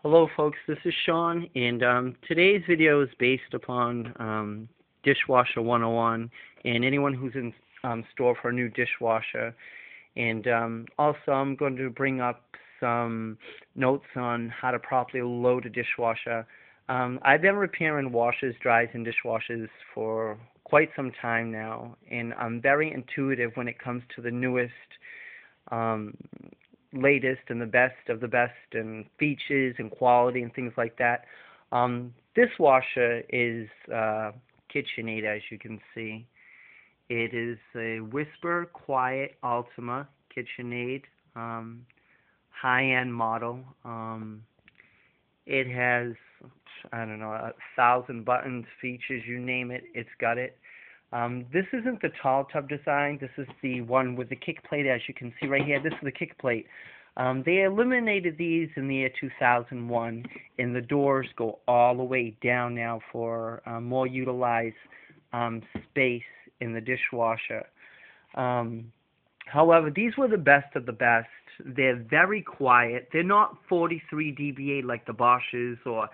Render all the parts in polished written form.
Hello folks, this is Sean, and today's video is based upon Dishwasher 101 and anyone who's in store for a new dishwasher. And also I'm going to bring up some notes on how to properly load a dishwasher. I've been repairing washers, dryers, and dishwashers for quite some time now, and I'm very intuitive when it comes to the newest latest and the best of the best and features and quality and things like that. This washer is Kitchenaid, as you can see. It is a Whisper Quiet Ultima Kitchenaid high-end model. It has, I don't know, 1,000 buttons, features, you name it, it's got it. This isn't the tall tub design. This is the one with the kick plate, as you can see right here. This is the kick plate. They eliminated these in the year 2001, and the doors go all the way down now for more utilized space in the dishwasher. However, these were the best of the best. They're very quiet. They're not 43 dBA like the Bosches or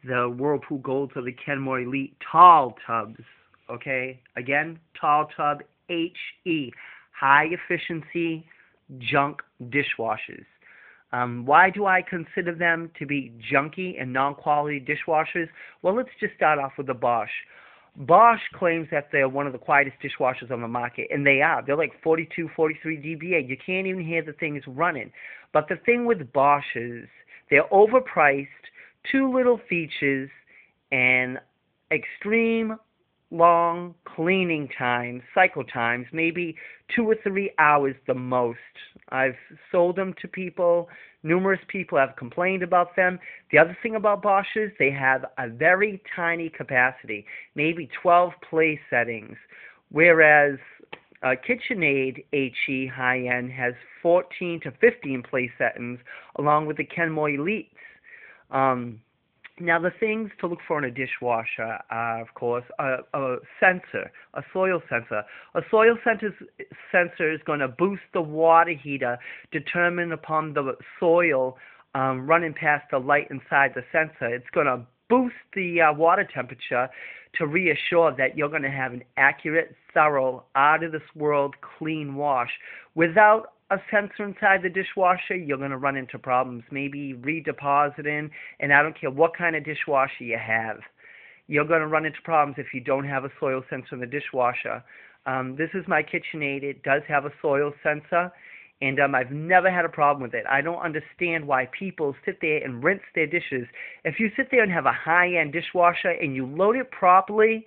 the Whirlpool Golds or the Kenmore Elite tall tubs. Okay, again, tall tub, HE, high efficiency junk dishwashers. Why do I consider them to be junky and non-quality dishwashers? Well, let's just start off with the Bosch. Bosch claims that they're one of the quietest dishwashers on the market, and they are. They're like 42, 43 dBA. You can't even hear the things running. But the thing with Bosch is they're overpriced, too little features, and extreme long cleaning times, cycle times, maybe 2 or 3 hours the most. I've sold them to people. Numerous people have complained about them. The other thing about Bosches, they have a very tiny capacity, maybe 12 place settings, whereas Kitchenaid HE high-end has 14 to 15 place settings, along with the Kenmore Elites. Now, the things to look for in a dishwasher are, of course, a sensor, a soil sensor. A soil sensor is going to boost the water heater determined upon the soil running past the light inside the sensor. It's going to boost the water temperature to reassure that you're going to have an accurate, thorough, out-of-this-world clean wash. Without a sensor inside the dishwasher, you're going to run into problems, maybe redepositing, and I don't care what kind of dishwasher you have. You're going to run into problems if you don't have a soil sensor in the dishwasher. This is my Kitchenaid. It does have a soil sensor, and I've never had a problem with it. I don't understand why people sit there and rinse their dishes. If you sit there and have a high-end dishwasher and you load it properly,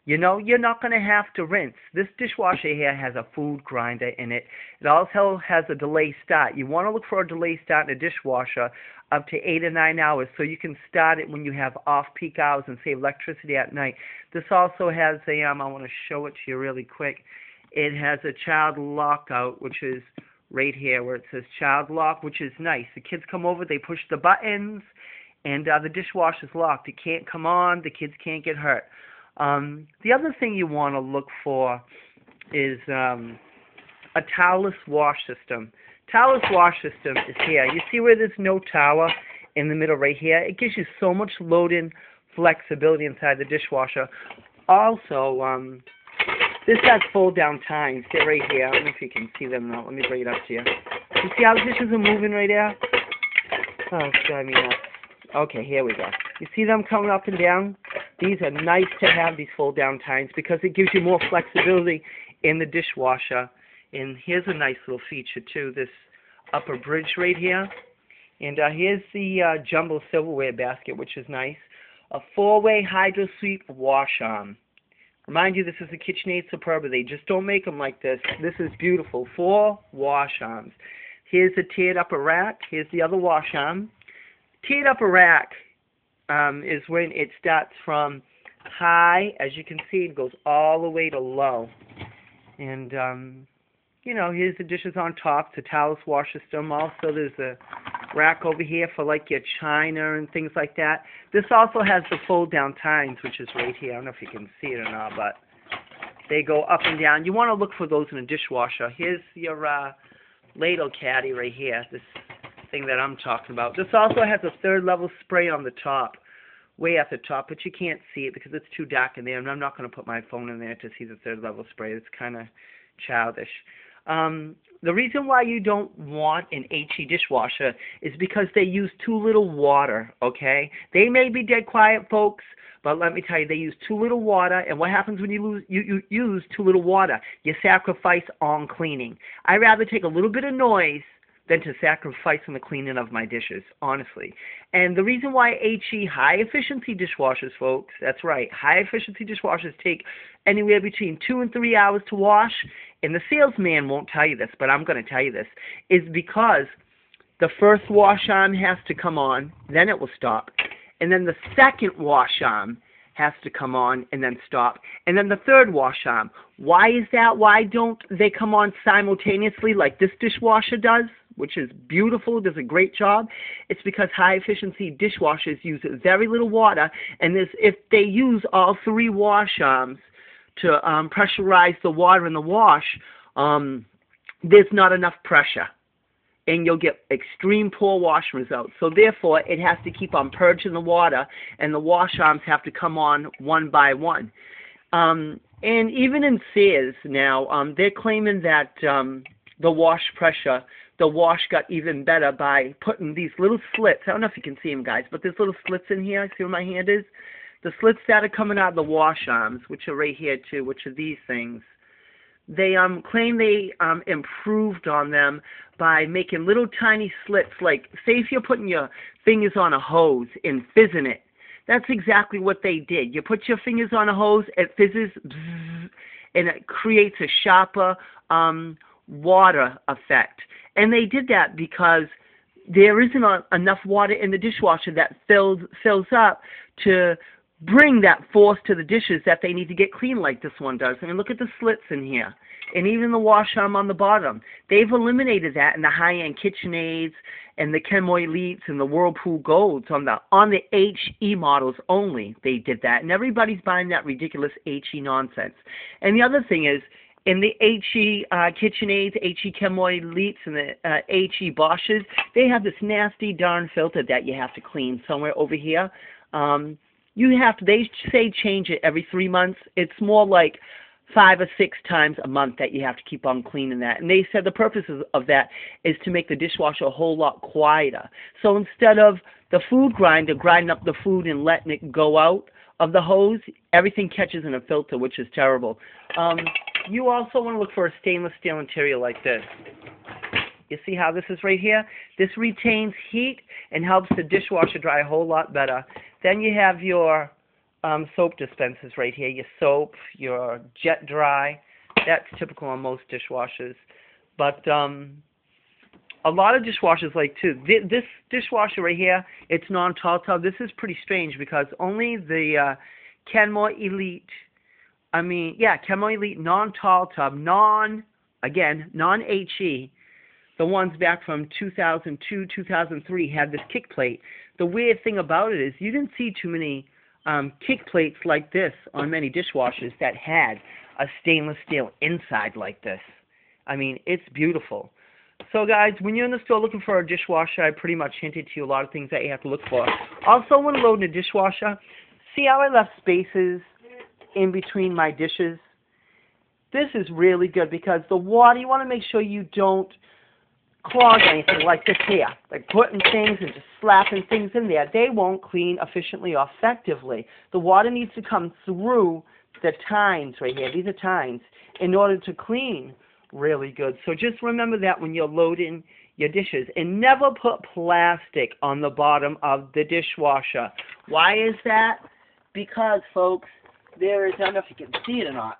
you know, you're not going to have to rinse. This dishwasher here has a food grinder in it. It also has a delay start. You want to look for a delay start in a dishwasher up to 8 or 9 hours so you can start it when you have off-peak hours and save electricity at night. This also has a, I want to show it to you really quick. It has a child lockout, which is right here where it says child lock, which is nice. The kids come over, they push the buttons, and the dishwasher's locked. It can't come on. The kids can't get hurt. The other thing you want to look for is a towelless wash system. Towelless wash system is here. You see where there's no tower in the middle right here? It gives you so much load-in flexibility inside the dishwasher. Also, this has fold-down tines. They're right here. I don't know if you can see them now. Let me bring it up to you. You see how the dishes are moving right there? Oh, it's driving me nuts. Okay, here we go. You see them coming up and down? These are nice to have, these fold-down tines, because it gives you more flexibility in the dishwasher. And here's a nice little feature, too, this upper bridge right here. And here's the jumbo silverware basket, which is nice. A 4-way hydro sweep wash arm. Remind you, this is a Kitchenaid Superba. They just don't make them like this. This is beautiful. 4 wash arms. Here's the tiered upper rack. Here's the other wash arm. Tiered upper rack is when it starts from high, as you can see, it goes all the way to low. And, you know, here's the dishes on top, the towelless wash system. Also, there's a rack over here for, like, your china and things like that. This also has the fold-down tines, which is right here. I don't know if you can see it or not, but they go up and down. You want to look for those in a dishwasher. Here's your ladle caddy right here. This thing that I'm talking about. This also has a third level spray on the top, way at the top, but you can't see it because it's too dark in there, and I'm not going to put my phone in there to see the third level spray. It's kind of childish. The reason why you don't want an HE dishwasher is because they use too little water, okay? They may be dead quiet, folks, but let me tell you, they use too little water, and what happens when you use too little water? You sacrifice on cleaning. I'd rather take a little bit of noise than to sacrifice on the cleaning of my dishes, honestly. And the reason why HE high-efficiency dishwashers, folks, that's right, high-efficiency dishwashers take anywhere between 2 and 3 hours to wash, and the salesman won't tell you this, but I'm going to tell you this, is because the first wash arm has to come on, then it will stop, and then the second wash arm has to come on and then stop, and then the third wash arm. Why is that? Why don't they come on simultaneously like this dishwasher does, which is beautiful, does a great job? It's because high-efficiency dishwashers use very little water, and if they use all 3 wash arms to pressurize the water in the wash, there's not enough pressure, and you'll get extreme poor wash results. So therefore, it has to keep on purging the water, and the wash arms have to come on one by one. And even in Sears now, they're claiming that the wash pressure, the wash got even better by putting these little slits. I don't know if you can see them, guys, but there's little slits in here. See where my hand is? The slits that are coming out of the wash arms, which are right here too, which are these things. They claim they improved on them by making little tiny slits. Like, say if you're putting your fingers on a hose and fizzing it. That's exactly what they did. You put your fingers on a hose, it fizzes, bzzz, and it creates a sharper water effect. And they did that because there isn't enough water in the dishwasher that fills up to bring that force to the dishes that they need to get clean like this one does. I mean, look at the slits in here. And even the wash arm on the bottom. They've eliminated that in the high-end Kitchenaids and the Kenmore Elites and the Whirlpool Golds on the HE models only. They did that. And everybody's buying that ridiculous HE nonsense. And the other thing is, in the HE Kitchenaids, HE Kenmore Elites, and the HE Bosches, they have this nasty darn filter that you have to clean somewhere over here. They say change it every 3 months. It's more like 5 or 6 times a month that you have to keep on cleaning that. And they said the purpose of that is to make the dishwasher a whole lot quieter. So instead of the food grinder grinding up the food and letting it go out of the hose, everything catches in a filter, which is terrible. You also want to look for a stainless steel interior like this. You see how this is right here? This retains heat and helps the dishwasher dry a whole lot better. Then you have your soap dispensers right here. Your soap, your jet dry. That's typical on most dishwashers. But a lot of dishwashers like too. This dishwasher right here, it's non-tall tub. This is pretty strange because only the Kenmore Elite, Kenmore Elite non-tall tub, non-HE, the ones back from 2002, 2003 had this kick plate. The weird thing about it is you didn't see too many kick plates like this on many dishwashers that had a stainless steel inside like this. I mean, it's beautiful. So guys, when you're in the store looking for a dishwasher, I pretty much hinted to you a lot of things that you have to look for. Also, when loading a dishwasher, see how I left spaces in between my dishes? This is really good because the water, you want to make sure you don't clog anything like this here, like putting things and just slapping things in there. They won't clean efficiently or effectively. The water needs to come through the tines right here. These are tines in order to clean really good. So just remember that when you're loading your dishes. And never put plastic on the bottom of the dishwasher. Why is that? Because, folks, there is, I don't know if you can see it or not,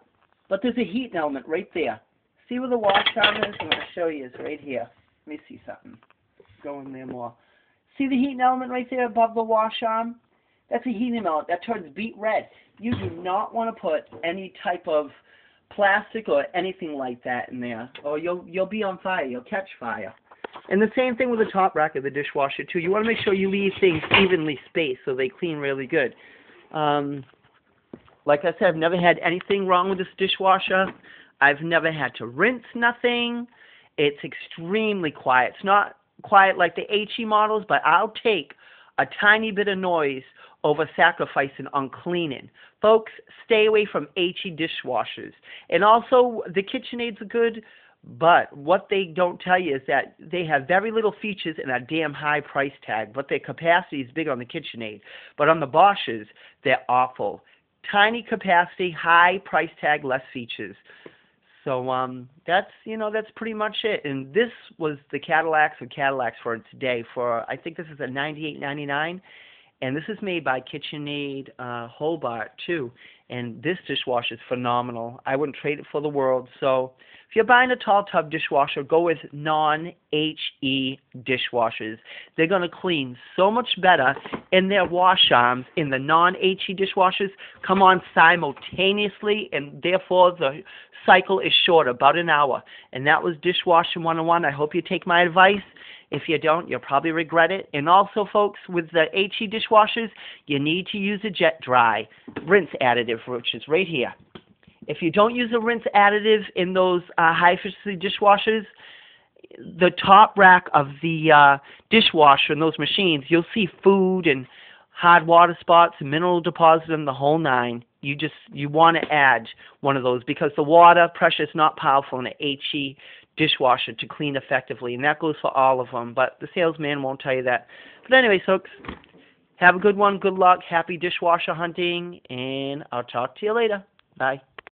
but there's a heat element right there. See where the wash arm is? I'm going to show you. It's right here. Let me see something. Go in there more. See the heat element right there above the wash arm? That's a heat element. That turns beet red. You do not want to put any type of plastic or anything like that in there, or you'll be on fire. You'll catch fire. And the same thing with the top rack of the dishwasher too. You want to make sure you leave things evenly spaced so they clean really good. Like I said, I've never had anything wrong with this dishwasher. I've never had to rinse nothing. It's extremely quiet. It's not quiet like the HE models, but I'll take a tiny bit of noise over sacrificing on cleaning. Folks, stay away from HE dishwashers. And also, the KitchenAids are good, but what they don't tell you is that they have very little features and a damn high price tag, but their capacity is big on the KitchenAid. But on the Bosches, they're awful. Tiny capacity, high price tag, less features. So that's pretty much it. And this was the Cadillacs of Cadillacs for today. For I think this is a $98.99, and this is made by KitchenAid Hobart too. And this dishwasher is phenomenal. I wouldn't trade it for the world. So if you're buying a tall tub dishwasher, go with non-HE dishwashers. They're going to clean so much better, and their wash arms in the non-HE dishwashers come on simultaneously, and therefore the cycle is short, about an hour. And that was Dishwasher 101. I hope you take my advice. If you don't, you'll probably regret it. And also, folks, with the HE dishwashers, you need to use a jet dry rinse additive, which is right here. If you don't use a rinse additive in those high-efficiency dishwashers, the top rack of the dishwasher in those machines, you'll see food and hard water spots, mineral deposit, and the whole nine. You want to add one of those because the water pressure is not powerful in an HE dishwasher to clean effectively, and that goes for all of them, but the salesman won't tell you that. But anyway, folks, have a good one, good luck, happy dishwasher hunting, and I'll talk to you later. Bye.